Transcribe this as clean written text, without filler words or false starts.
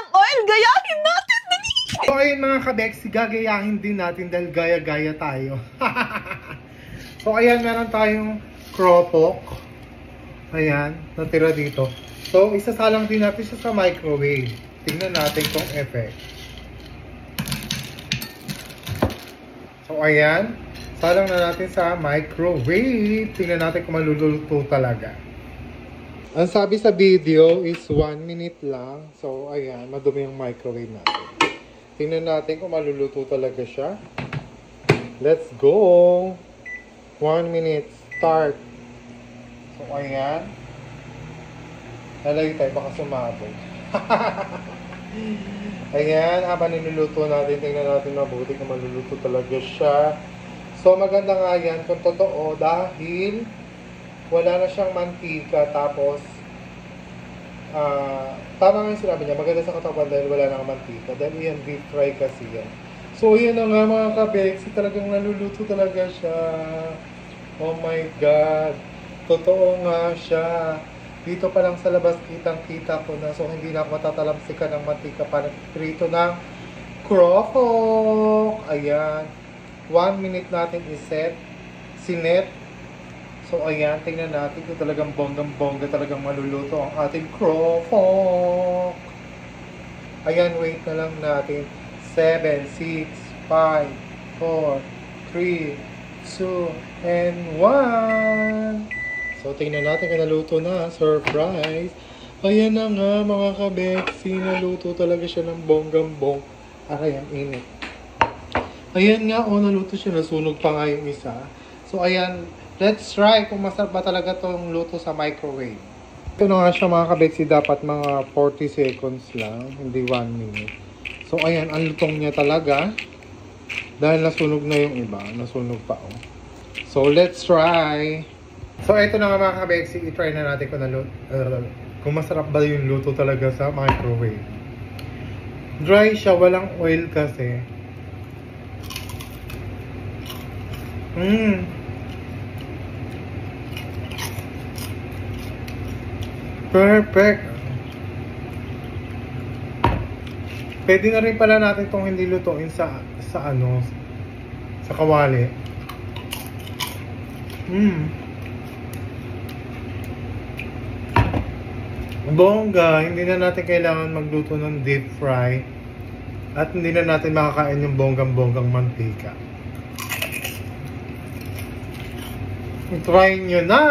ng oil. Gayahin natin. Dali! So ayun mga kabeksi, gagayahin din natin dahil gaya-gaya tayo. So ayan, meron tayong cropok. Ayan, natira dito. So isasalang din natin siya sa microwave. Tingnan natin kung effect. So ayan, salang na natin sa microwave. Tingnan natin kung maluluto talaga. Ang sabi sa video is 1 minute lang. So ayan, madumi yung microwave natin. Tingnan natin kung maluluto talaga siya. Let's go! 1 minute, start. So ayan. Lalagay tayo, baka sumabog. Ayan, habang niluluto natin, tingnan natin mabuti kung maluluto talaga siya. So maganda nga yan kung totoo dahil wala na siyang mantika, tapos tama nga yung sinabi niya, maganda sa katawan dahil wala na mantika, dahil yan deep fry kasi yan. So yun na nga mga kabeksi, talagang naluluto talaga siya. Oh my god, totoo nga siya. Dito pa lang sa labas kitang-kita ko na, so hindi na ako matatalamsikan ng mantika para prito ng cropok. Ayan, 1 minute natin iset, sinet. So ayan, tingnan natin kung talagang bonggang-bongga talagang maluluto ang ating cropok. Ayan, wait na lang natin. 7, 6, 5, 4, 3, 2, and 1. So tingnan natin kung naluto na. Surprise! Ayan na nga mga kabeksi, naluto talaga siya ng bonggang-bong. Aray, ang init. Ayan nga, naluto siya. Nasunog pa nga yung isa. So ayan, let's try kung masarap ba talaga itong luto sa microwave. Ito na nga siya mga kabeksi, dapat mga 40 seconds lang, hindi 1 minute. So ayan, ang lutong niya talaga. Dahil nasunog na yung iba, nasunog pa oh. So let's try. So ito na nga mga kabeksi, i-try na natin kung masarap ba yung luto talaga sa microwave. Dry siya, walang oil kasi. Perfect. Pwede na rin pala natin itong hindi lutuin sa kawali. Bongga, hindi na natin kailangan magluto ng deep fry at hindi na natin makakain yung bonggang-bonggang mantika. I-try nyo na!